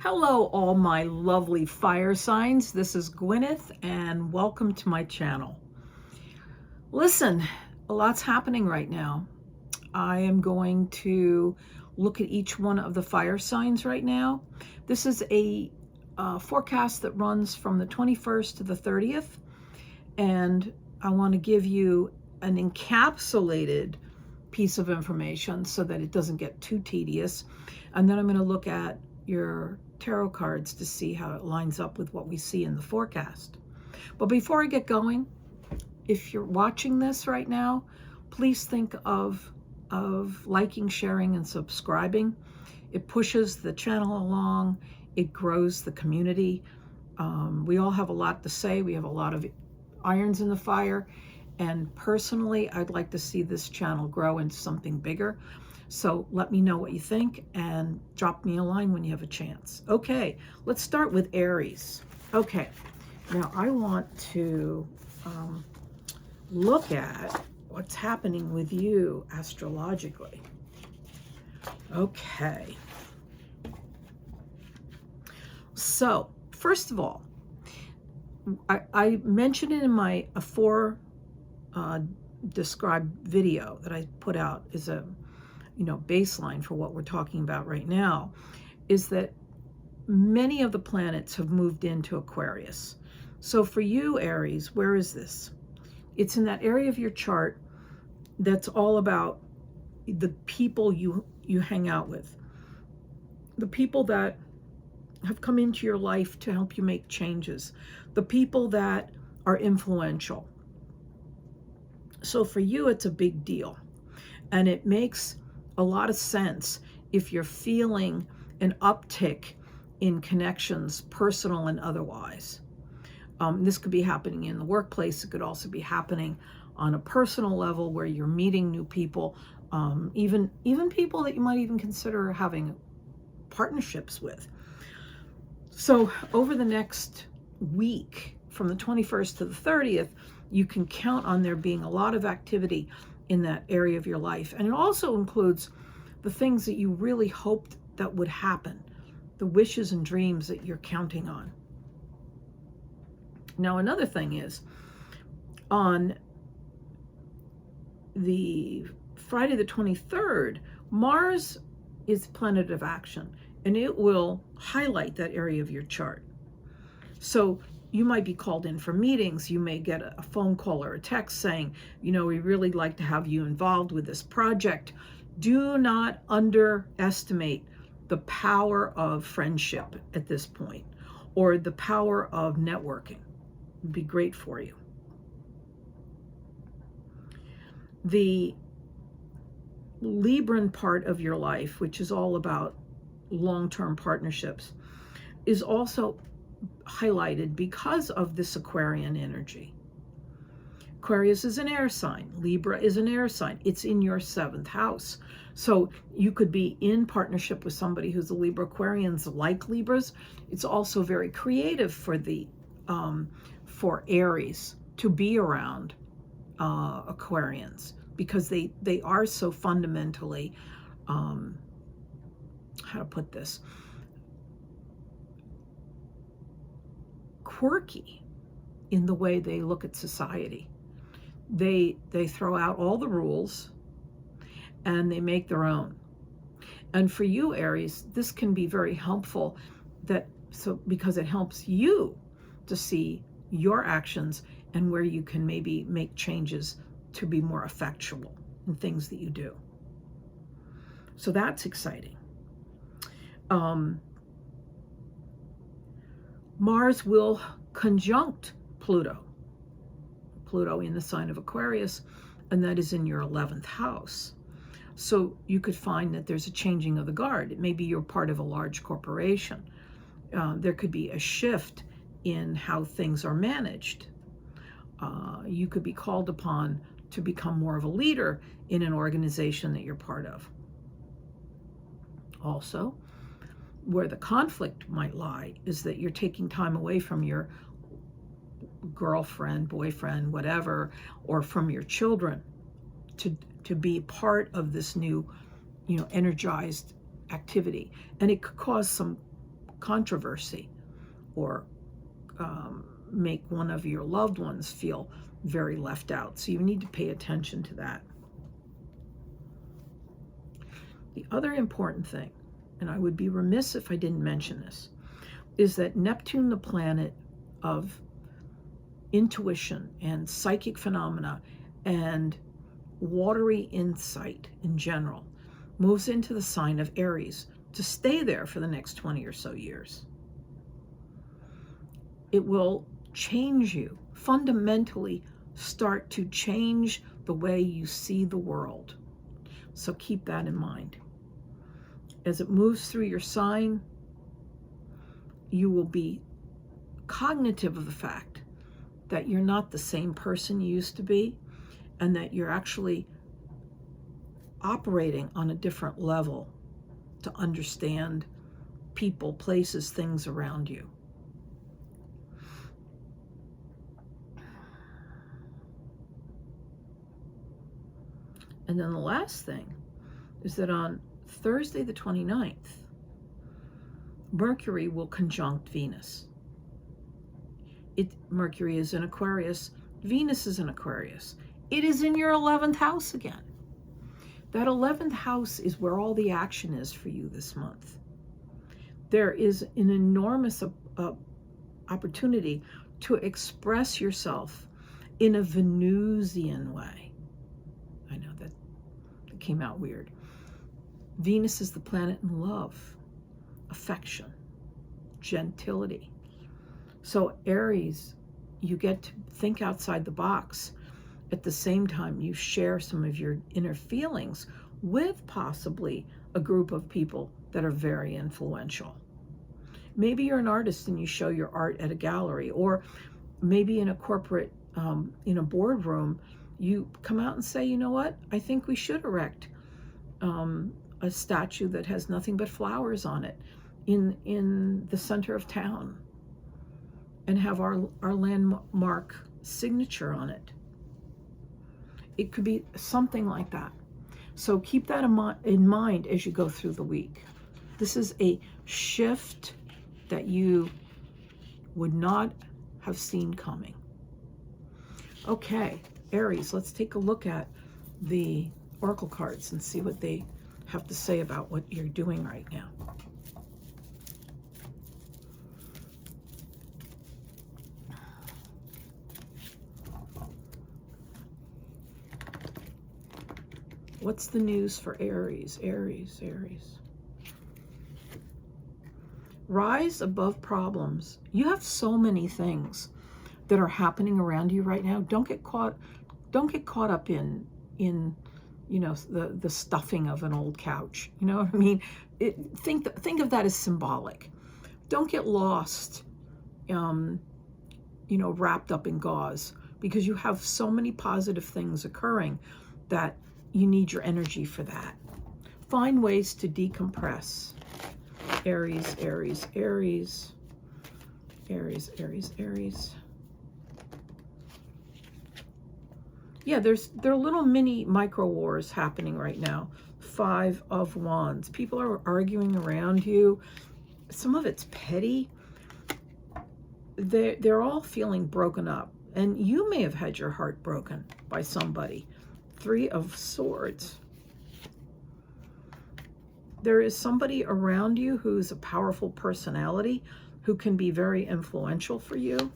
Hello, all my lovely fire signs. This is Gwyneth, and welcome to my channel. Listen, a lot's happening right now. I am going to look at each one of the fire signs right now. This is a forecast that runs from the 21st to the 30th, and I want to give you an encapsulated piece of information so that it doesn't get too tedious. And then I'm going to look at your tarot cards to see how it lines up with what we see in the forecast. But before I get going, if you're watching this right now, please think of liking, sharing, and subscribing. It pushes the channel along. It grows the community. We all have a lot to say. We have a lot of irons in the fire. And personally, I'd like to see this channel grow into something bigger. So let me know what you think and drop me a line when you have a chance. Okay, let's start with Aries. Okay, now I want to look at what's happening with you astrologically. Okay. So, first of all, I mentioned it in my described video that I put out as a baseline for what we're talking about right now, is that many of the planets have moved into Aquarius. So for you, Aries, where is this? It's in that area of your chart that's all about the people you hang out with, the people that have come into your life to help you make changes, the people that are influential. So for you, it's a big deal. And it makes a lot of sense if you're feeling an uptick in connections, personal and otherwise. This could be happening in the workplace. It could also be happening on a personal level where you're meeting new people, even people that you might even consider having partnerships with. So over the next week, from the 21st to the 30th, you can count on there being a lot of activity in that area of your life. And it also includes the things that you really hoped that would happen, the wishes and dreams that you're counting on. Now, another thing is, on the Friday the 23rd, Mars is planet of action, and it will highlight that area of your chart. So you might be called in for meetings. You may get a phone call or a text saying, we really like to have you involved with this project. Do not underestimate the power of friendship at this point, or the power of networking. It would be great for you. The Libran part of your life, which is all about long-term partnerships, is also highlighted because of this Aquarian energy. Aquarius is an air sign. Libra is an air sign. It's in your 7th house. So you could be in partnership with somebody who's a Libra. Aquarians like Libras. It's also very creative for Aries to be around Aquarians, because they are so fundamentally, how to put this, quirky in the way they look at society. They throw out all the rules and they make their own. And for you, Aries, this can be very helpful, because it helps you to see your actions and where you can maybe make changes to be more effectual in things that you do. So that's exciting. Mars will conjunct Pluto in the sign of Aquarius, and that is in your 11th house. So you could find that there's a changing of the guard. Maybe you're part of a large corporation. There could be a shift in how things are managed. You could be called upon to become more of a leader in an organization that you're part of. Also, where the conflict might lie is that you're taking time away from your girlfriend, boyfriend, whatever, or from your children to be part of this new, energized activity. And it could cause some controversy, or make one of your loved ones feel very left out. So you need to pay attention to that. The other important thing, and I would be remiss if I didn't mention this, is that Neptune, the planet of intuition and psychic phenomena and watery insight in general, moves into the sign of Aries to stay there for the next 20 or so years. It will change you, fundamentally start to change the way you see the world. So keep that in mind. As it moves through your sign, you will be cognitive of the fact that you're not the same person you used to be, and that you're actually operating on a different level to understand people, places, things around you. And then the last thing is that on Thursday the 29th, Mercury will conjunct Venus. Mercury is in Aquarius, Venus is in Aquarius. It is in your 11th house again. That 11th house is where all the action is for you this month. There is an enormous opportunity to express yourself in a Venusian way. I know that came out weird. Venus is the planet in love, affection, gentility. So Aries, you get to think outside the box. At the same time, you share some of your inner feelings with possibly a group of people that are very influential. Maybe you're an artist and you show your art at a gallery, or maybe in a corporate, in a boardroom, you come out and say, you know what, I think we should erect a statue that has nothing but flowers on it in the center of town, and have our landmark signature on it. It could be something like that. So keep that in mind as you go through the week. This is a shift that you would not have seen coming. Okay, Aries, let's take a look at the oracle cards and see what they have to say about what you're doing right now. What's the news for Aries? Aries. Rise above problems. You have so many things that are happening around you right now. Don't get caught up in you know, the stuffing of an old couch. You know what I mean? Think of that as symbolic. Don't get lost, you know, wrapped up in gauze, because you have so many positive things occurring that you need your energy for that. Find ways to decompress. Aries. Yeah, there are little mini micro wars happening right now. 5 of Wands. People are arguing around you. Some of it's petty. They're all feeling broken up. And you may have had your heart broken by somebody. 3 of Swords. There is somebody around you who's a powerful personality, who can be very influential for you.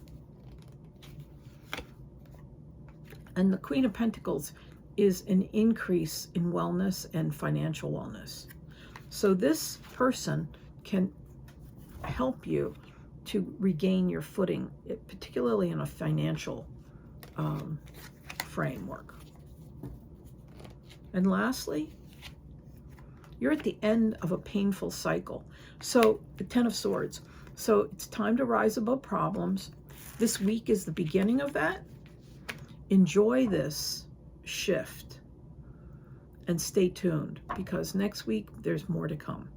And the Queen of Pentacles is an increase in wellness and financial wellness. So this person can help you to regain your footing, particularly in a financial framework. And lastly, you're at the end of a painful cycle. So the 10 of Swords. So it's time to rise above problems. This week is the beginning of that. Enjoy this shift and stay tuned, because next week there's more to come.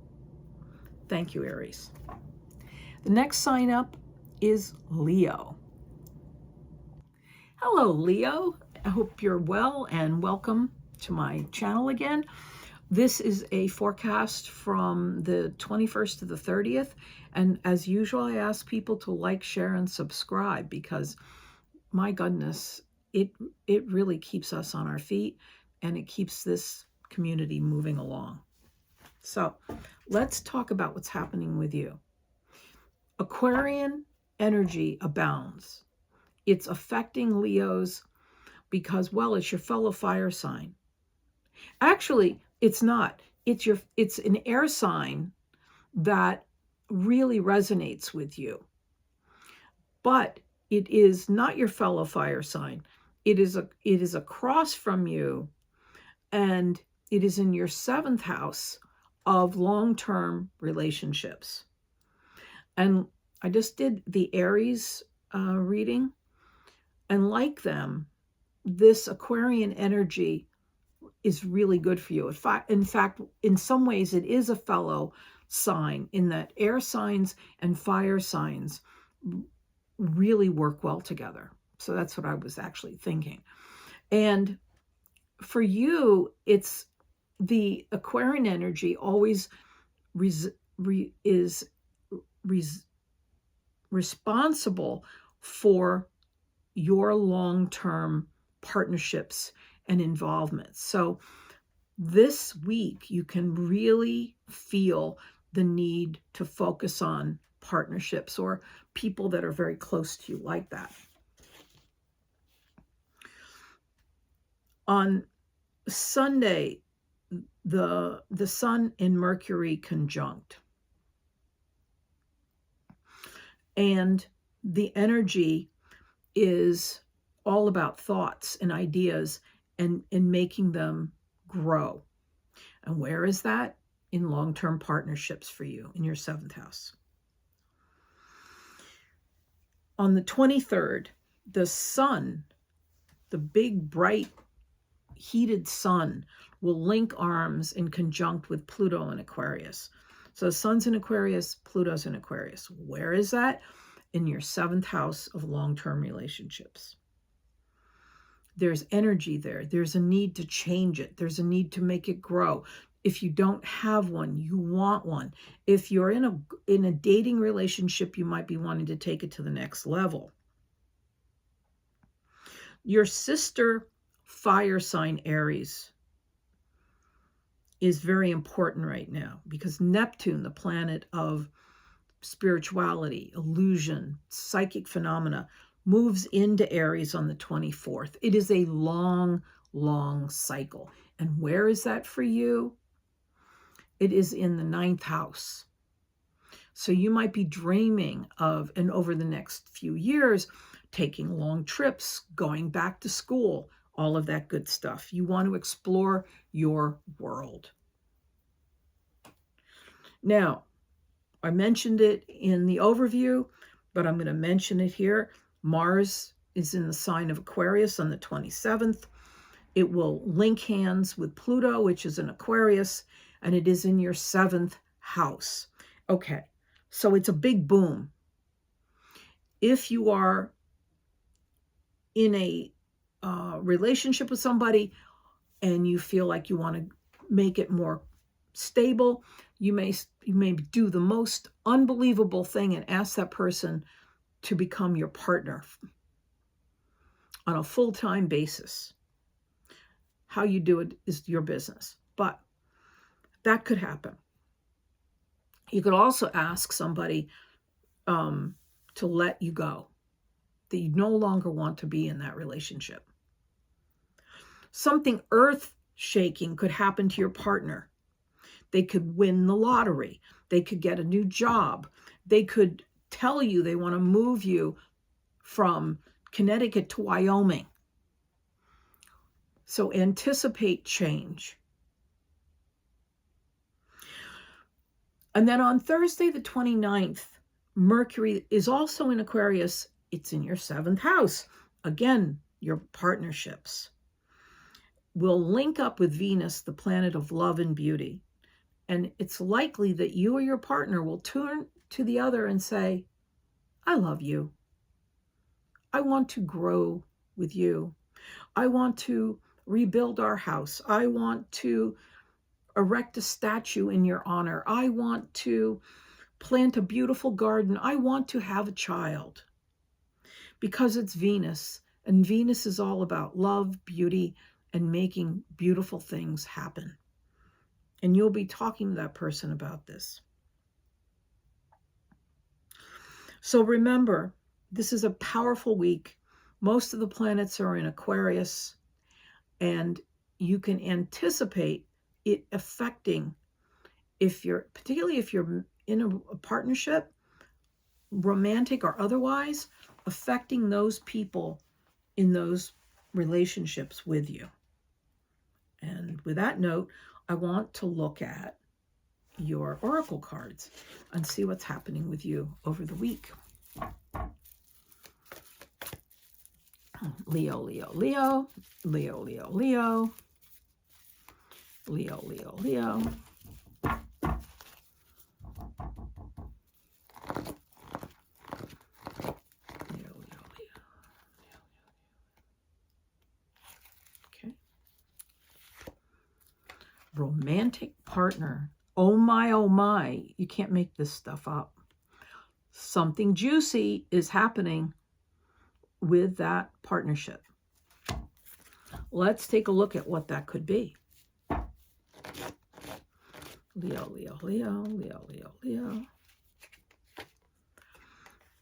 Thank you, Aries. The next sign up is Leo. Hello, Leo. I hope you're well, and welcome to my channel again. This is a forecast from the 21st to the 30th. And as usual, I ask people to like, share, and subscribe because, my goodness, it really keeps us on our feet and it keeps this community moving along. So let's talk about what's happening with you. Aquarian energy abounds. It's affecting Leos because, well, it's your fellow fire sign. Actually, it's not. It's an air sign that really resonates with you. But it is not your fellow fire sign. It is across from you, and it is in your 7th house of long-term relationships. And I just did the Aries reading, and like them, this Aquarian energy is really good for you. In fact, in some ways, it is a fellow sign in that air signs and fire signs really work well together. So that's what I was actually thinking. And for you, it's the Aquarian energy always is responsible for your long-term partnerships and involvements. So this week, you can really feel the need to focus on partnerships or people that are very close to you like that. On Sunday, the Sun and Mercury conjunct. And the energy is all about thoughts and ideas and making them grow. And where is that? In long-term partnerships for you in your 7th house. On the 23rd, the Sun, the big, bright, heated Sun, will link arms in conjunct with Pluto in Aquarius. So the Sun's in Aquarius, Pluto's in Aquarius. Where is that? In your 7th house of long-term relationships. There's energy there. There's a need to change it. There's a need to make it grow. If you don't have one, you want one. If you're in a dating relationship, you might be wanting to take it to the next level. Your sister fire sign, Aries, is very important right now because Neptune, the planet of spirituality, illusion, psychic phenomena, moves into Aries on the 24th. It is a long, long cycle. And where is that for you? It is in the 9th house. So you might be dreaming of, and over the next few years, taking long trips, going back to school, all of that good stuff. You want to explore your world. Now, I mentioned it in the overview, but I'm going to mention it here. Mars is in the sign of Aquarius on the 27th. It will link hands with Pluto, which is in Aquarius, and it is in your 7th house. Okay, so it's a big boom. If you are in a relationship with somebody and you feel like you want to make it more stable, you may do the most unbelievable thing and ask that person to become your partner on a full-time basis. How you do it is your business, but that could happen. You could also ask somebody to let you go, that you no longer want to be in that relationship. Something earth-shaking could happen to your partner. They could win the lottery. They could get a new job. They could tell you they want to move you from Connecticut to Wyoming. So anticipate change. And then on Thursday, the 29th, Mercury is also in Aquarius. It's in your 7th house. Again, your partnerships will link up with Venus, the planet of love and beauty. And it's likely that you or your partner will turn to the other and say, I love you. I want to grow with you. I want to rebuild our house. I want to erect a statue in your honor. I want to plant a beautiful garden. I want to have a child. Because it's Venus, and Venus is all about love, beauty, and making beautiful things happen. And you'll be talking to that person about this. So remember, this is a powerful week. Most of the planets are in Aquarius, and you can anticipate it affecting, particularly if you're in a partnership, romantic or otherwise, affecting those people in those relationships with you. And with that note, I want to look at your oracle cards and see what's happening with you over the week. Leo, Leo, Leo, Leo, Leo, Leo, Leo, Leo, Leo. Romantic partner. Oh my, you can't make this stuff up. Something juicy is happening with that partnership. Let's take a look at what that could be. Leo, Leo, Leo, Leo, Leo, Leo.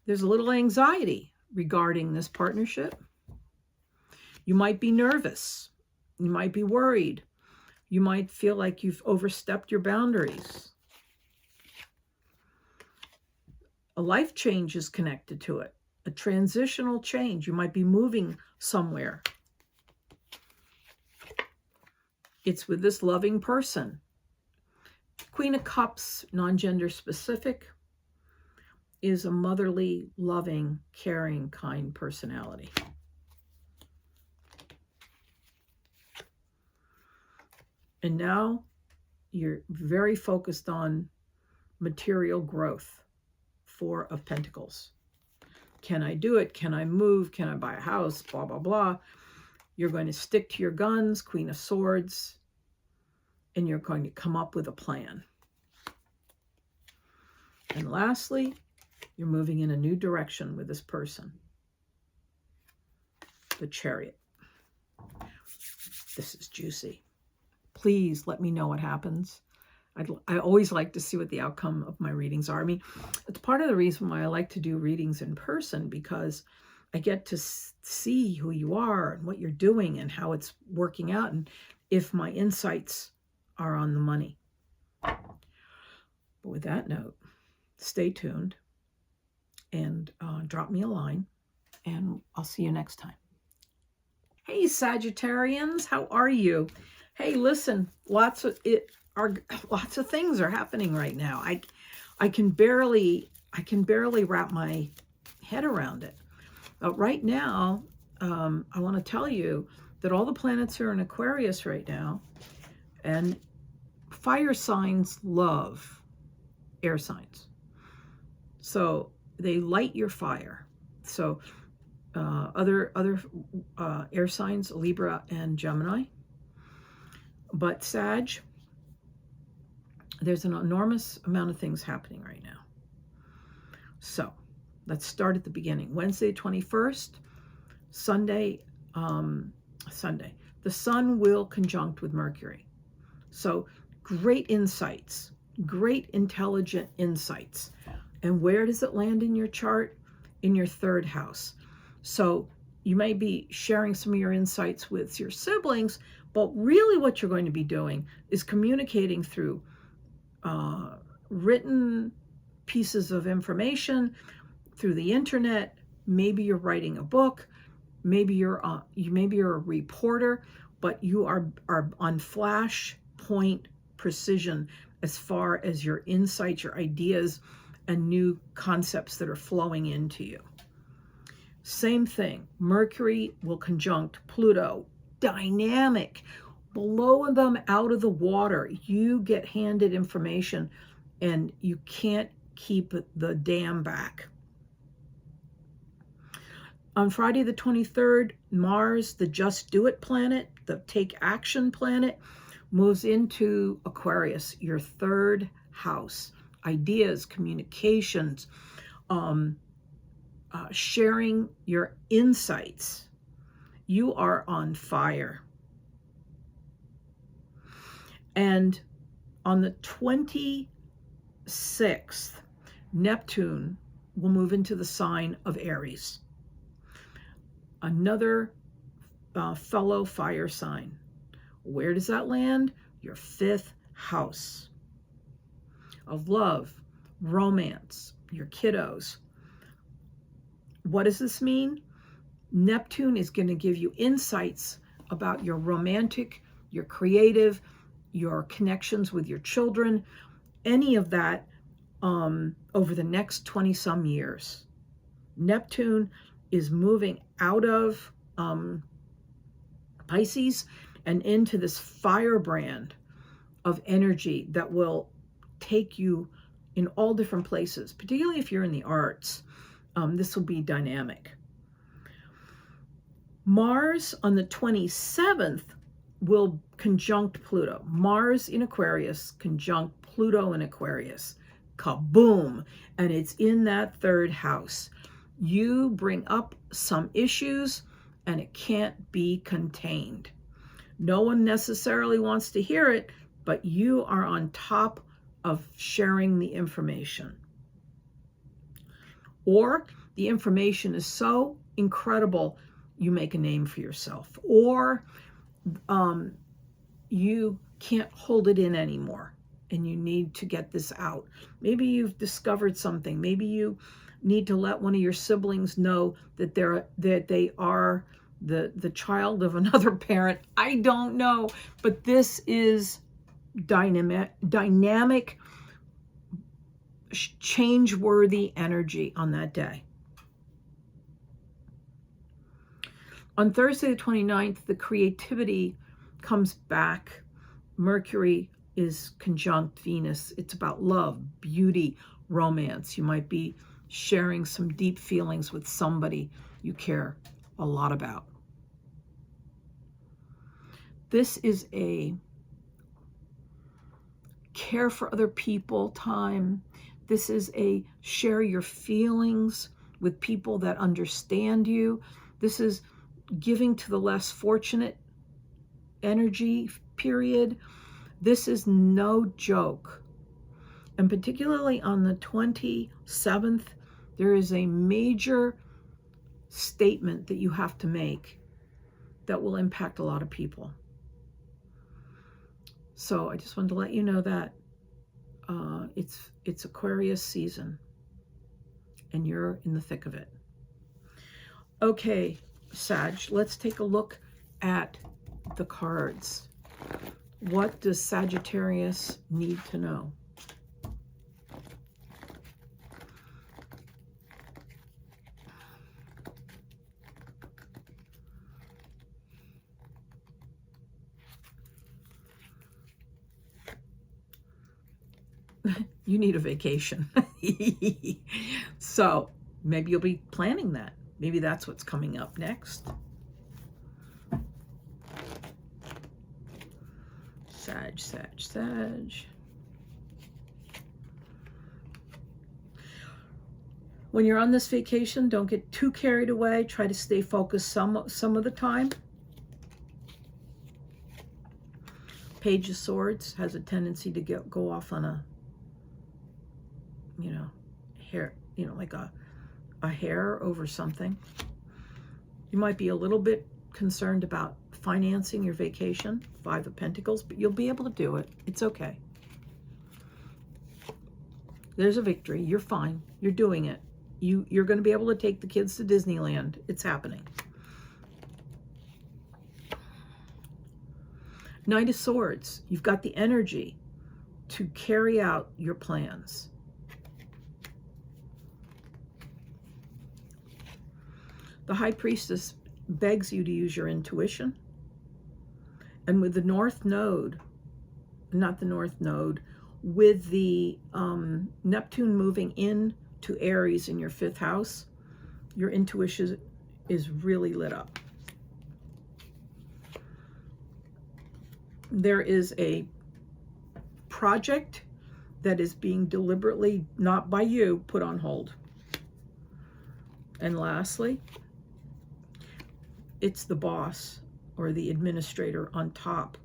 There's a little anxiety regarding this partnership. You might be nervous. You might be worried. You might feel like you've overstepped your boundaries. A life change is connected to it. A transitional change. You might be moving somewhere. It's with this loving person. Queen of Cups, non-gender specific, is a motherly, loving, caring, kind personality. And now you're very focused on material growth. Four of Pentacles. Can I do it? Can I move? Can I buy a house? Blah, blah, blah. You're going to stick to your guns, Queen of Swords, and you're going to come up with a plan. And lastly, you're moving in a new direction with this person. The Chariot. This is juicy. Please let me know what happens. I always like to see what the outcome of my readings are. I mean, it's part of the reason why I like to do readings in person, because I get to see who you are and what you're doing and how it's working out, and if my insights are on the money. But with that note, stay tuned and drop me a line, and I'll see you next time. Hey, Sagittarians, how are you? Hey, listen, lots of things are happening right now. I can barely wrap my head around it. But right now, I want to tell you that all the planets are in Aquarius right now, and fire signs love air signs. So they light your fire. So other air signs, Libra and Gemini. But Sag, there's an enormous amount of things happening right now. So let's start at the beginning. Wednesday, 21st, Sunday, the sun will conjunct with Mercury. So great insights, great intelligent insights. And where does it land in your chart? In your third house. So you may be sharing some of your insights with your siblings, but really what you're going to be doing is communicating through written pieces of information, through the internet. Maybe you're writing a book. Maybe you're a reporter, but you are on flash point precision as far as your insights, your ideas, and new concepts that are flowing into you. Same thing. Mercury will conjunct Pluto. Dynamic. Blow them out of the water. You get handed information and you can't keep the dam back. On Friday the 23rd, Mars, the Just Do It planet, the Take Action planet, moves into Aquarius, your third house. Ideas, communications, sharing your insights. You are on fire. And on the 26th, Neptune will move into the sign of Aries, another fellow fire sign. Where does that land? Your fifth house of love, romance, your kiddos. What does this mean? Neptune is going to give you insights about your romantic, your creative, your connections with your children, any of that over the next 20 some years. Neptune is moving out of Pisces and into this firebrand of energy that will take you in all different places, particularly if you're in the arts. This will be dynamic. Mars on the 27th will conjunct Pluto. Mars in Aquarius conjunct Pluto in Aquarius. Kaboom! And it's in that third house. You bring up some issues and it can't be contained. No one necessarily wants to hear it, but you are on top of sharing the information. Or the information is so incredible, you make a name for yourself. Or you can't hold it in anymore and you need to get this out. Maybe you've discovered something. Maybe you need to let one of your siblings know that they are the child of another parent. I don't know, but this is dynamic, change-worthy energy on that day. On Thursday the 29th, the creativity comes back. Mercury is conjunct Venus. It's about love, beauty, romance. You might be sharing some deep feelings with somebody you care a lot about. This is a care for other people time. This is a share your feelings with people that understand you. This is giving to the less fortunate energy period. This is no joke. And particularly on the 27th, there is a major statement that you have to make that will impact a lot of people. So I just wanted to let you know that it's Aquarius season and you're in the thick of it. Okay, Sag, let's take a look at the cards. What does Sagittarius need to know? You need a vacation. So maybe you'll be planning that. Maybe that's what's coming up next. Sag, Sag, Sag. When you're on this vacation, don't get too carried away. Try to stay focused some of the time. Page of Swords has a tendency to go off on a, hair, like a hair over something. You might be a little bit concerned about financing your vacation, 5 of Pentacles, but you'll be able to do it. It's okay. There's a victory. You're fine. You're doing it. You're going to be able to take the kids to Disneyland. It's happening. Knight of Swords. You've got the energy to carry out your plans. The High Priestess begs you to use your intuition. And with the North Node, not the North Node, with the Neptune moving in to Aries in your 5th house, your intuition is really lit up. There is a project that is being deliberately, not by you, put on hold. And lastly, it's the boss or the administrator on top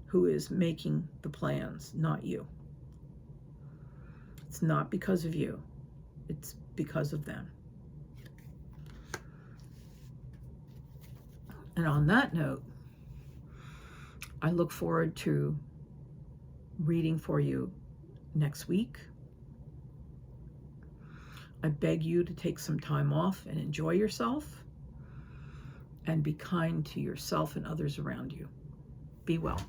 who is making the plans, not you. It's not because of you. It's because of them. And on that note, I look forward to reading for you next week. I beg you to take some time off and enjoy yourself and be kind to yourself and others around you. Be well.